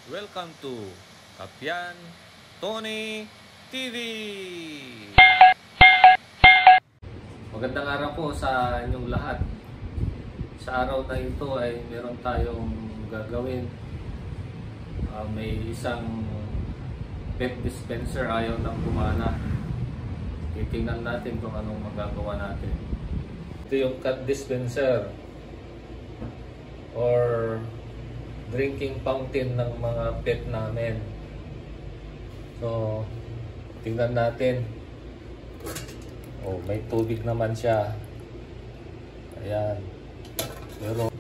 Welcome to Kapian Tony TV! Magandang araw po sa inyong lahat. Sa araw na ito ay meron tayong gagawin. May isang pet dispenser ayaw nang gumana. Titingnan natin kung anong magagawa natin. Ito yung cat dispenser or drinking fountain ng mga pet namin. So, tingnan natin. Oh, may tubig naman siya. Ayan. Pero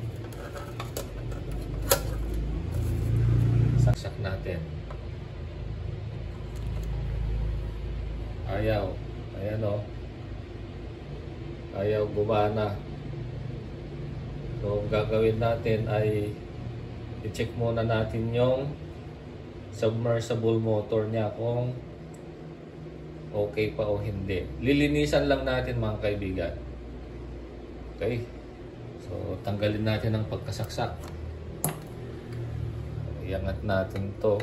saksak natin. Ayaw. Ayan o. Ayaw gumana. So, ang gagawin natin ay i-check muna natin yung submersible motor niya kung okay pa o hindi. Lilinisan lang natin mga kaibigan. Okay. So, tanggalin natin ang pagkasaksak. Iangat natin to.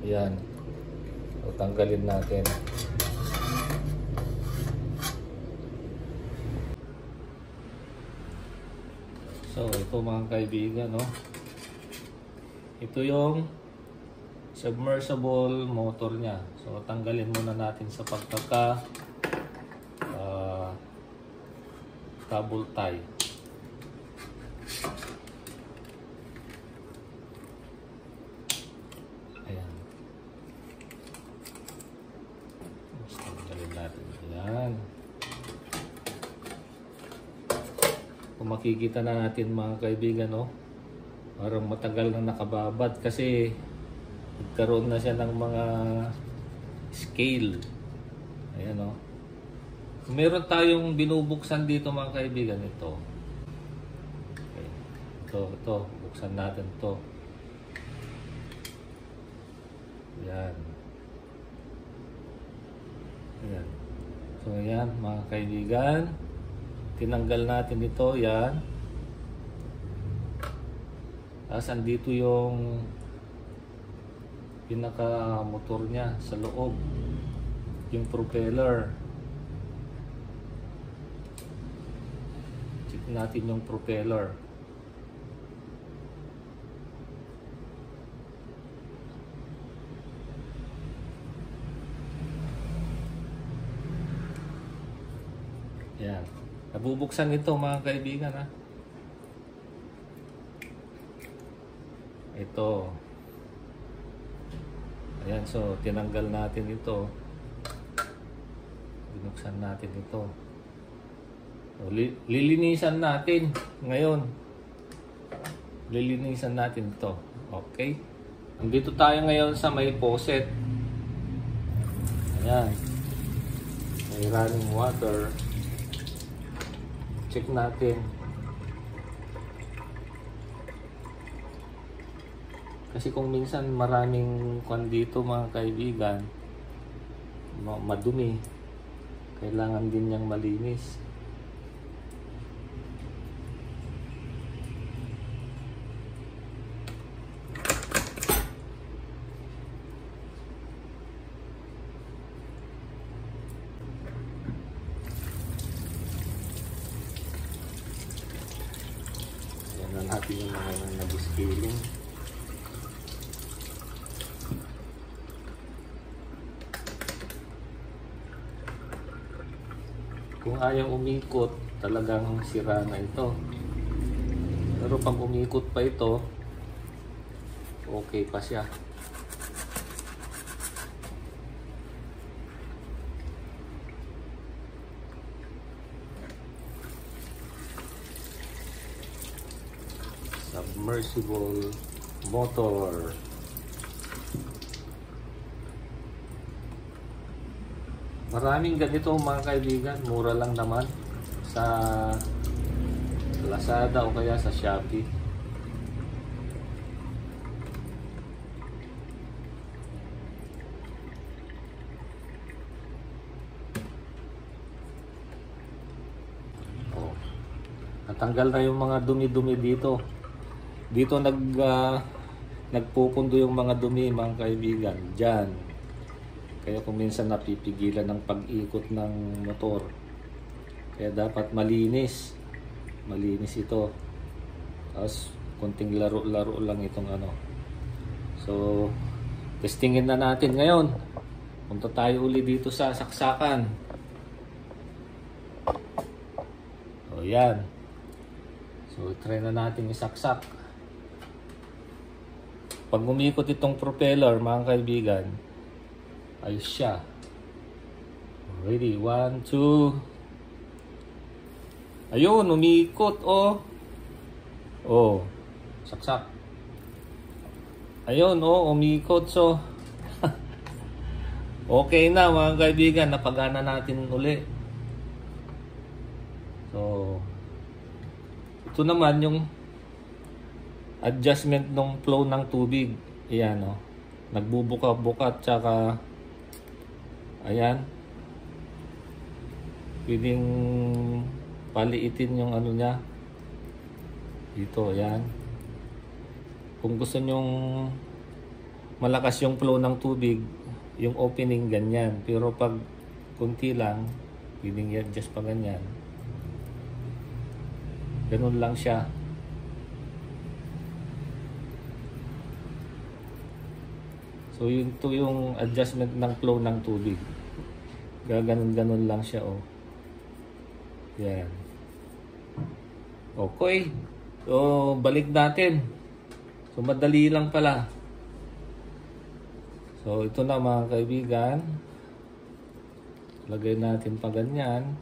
Ayan. So, tanggalin natin. So, ito mga kaibigan, no? Ito yung submersible motor niya. So, tanggalin muna natin sa pagkaka cable tie. Ayan. Tanggalin natin. Ayan. Kung makikita na natin mga kaibigan, no? Parang matagal na nakababad kasi nagkaroon na siya ng mga scale. Ayan, no? Meron tayong binubuksan dito mga kaibigan. Ito. Okay. Ito. Buksan natin to. Ayan. Ayan. So, ayan mga kaibigan. Tinanggal natin ito, yan. Tapos andito yung pinaka motor niya sa loob. Yung propeller. Check natin yung propeller. Yan. Nabubuksan ito mga kaibigan, ha. Ito. Ayan, so tinanggal natin ito. Binuksan natin ito. So, lilinisan natin ngayon. Lilinisan natin ito. Okay? Nandito tayo ngayon sa may faucet. Ayan. May running water. Check natin. Kasi kung minsan maraming kwan dito mga kaibigan, madumi, kailangan din niyang malinis. Yan natin yung mga nag-scaling. Kung ayaw umikot, talagang sira na ito. Pero pag umikot pa ito, okay pa siya. Submersible motor. Maraming ganito mga kaibigan, mura lang naman sa Lazada o kaya sa Shopee. Oh. Natanggal na yung mga dumi-dumi dito. Dito nagpupundo yung mga dumi, mga kaibigan. Diyan. Kaya kung minsan napipigilan ng pag-ikot ng motor. Kaya dapat malinis. Malinis ito. Tapos konting laro-laro lang itong ano. So, testingin na natin ngayon. Punta tayo uli dito sa saksakan. O yan. So, try na natin isaksak. Pag umikot itong propeller, mga kaibigan, ayos siya. Ready? 1, 2. Ayun, umikot, oh. Oh, saksak. Ayun, oh, umikot. So, okay na, mga kaibigan. Napagana natin uli. So, ito naman yung adjustment ng flow ng tubig. Ayan, oh. Nagbubuka-buka, tsaka ayan. Pwedeng paliitin yung ano niya. Dito, ayan. Kung gusto nyong malakas yung flow ng tubig, yung opening ganyan. Pero pag kunti lang, pwedeng i-adjust pa ganyan. Ganun lang siya. So, yun to yung adjustment ng flow ng tubig. Gaganon-ganon lang siya, oh. Yan. Okay. So, balik natin. So, madali lang pala. So, ito na, mga kaibigan. Lagay natin pa ganyan.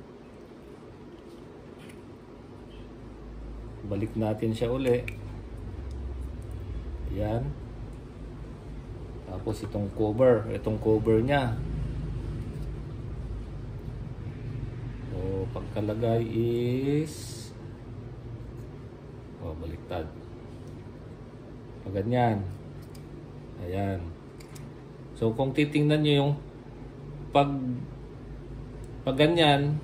Balik natin siya uli. Yan. Tapos itong cover niya. So, pagkalagay is baliktad. Pag ganyan. Ayan. So, kung titingnan nyo yung pag ganyan,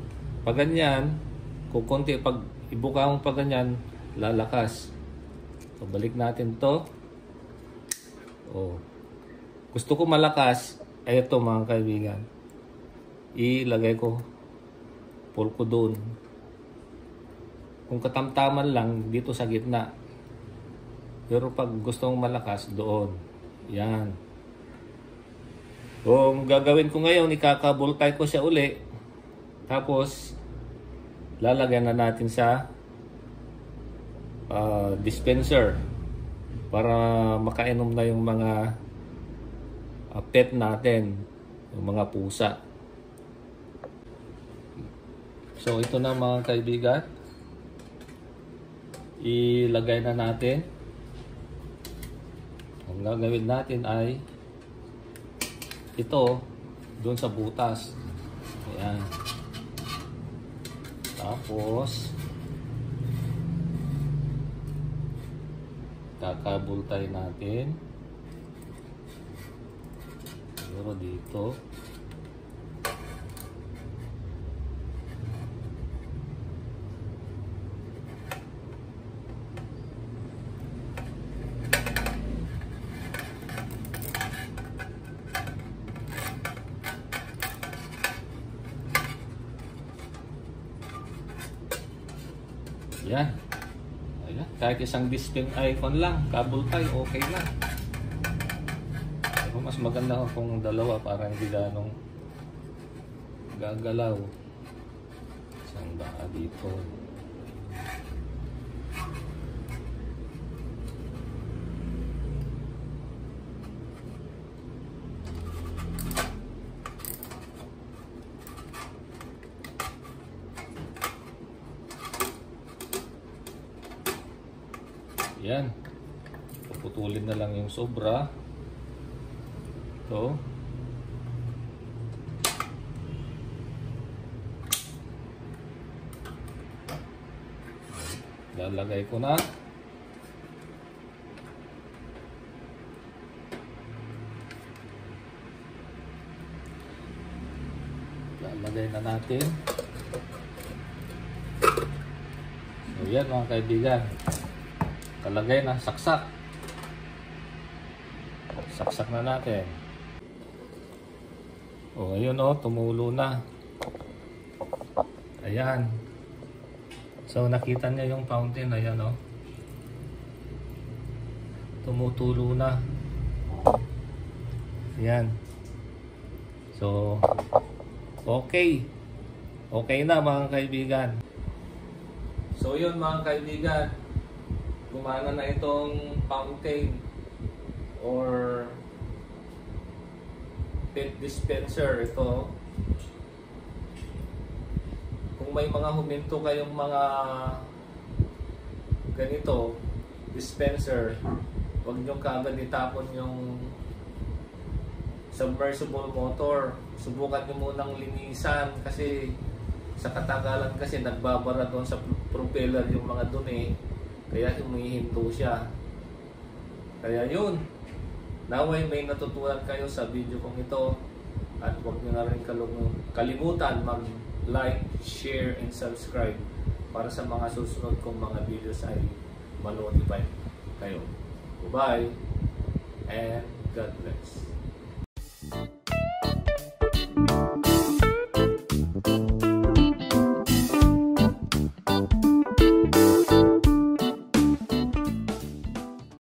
kung konti, pag ibuka mo pag ganyan, lalakas. So, balik natin to. Oh. Gusto ko malakas, ay ito, mga kaibigan. Ilagay ko. Pull ko doon. Kung katamtaman lang, dito sa gitna. Pero pag gusto mong malakas, doon. Yan. Kung gagawin ko ngayon, ikakabultay ko siya uli. Tapos, lalagyan na natin sa dispenser para makainom na yung mga pet natin, yung mga pusa. So, ito na, mga kaibigan. Ilagay na natin. Ang gagawin natin ay ito, doon sa butas. Ayan. Tapos, kakabultay natin. Siguro dito. Yan. Ayan. Kahit isang display icon lang, kabultay, okay na. Pero mas maganda kung dalawa para hindi ganong gagalaw. Isang baka dito. Yan. Puputulin na lang yung sobra. Ito. Lalagay ko na. Lalagay na natin. So yan, mga kaibigan. Talagay na, saksak. Saksak na natin. O, ayun o, tumulo na. Ayan. So, nakita niya yung fountain. Ayan o. Tumutulo na. Ayan. So, okay. Okay na mga kaibigan. So, yun mga kaibigan. Gumana na itong fountain or pet dispenser. Ito, kung may mga huminto kayong mga ganito dispenser, huwag nyo kagad itapon yung submersible motor. Subukan nyo munang linisan kasi sa katagalan kasi nagbabara doon sa propeller yung mga dumi, kaya humihinto siya. Kaya yun, naway may natutunan kayo sa video kong ito, at huwag nyo na rin kalimutan mag-like, share, and subscribe para sa mga susunod kong mga videos ay ma-notify kayo. Bye and God bless.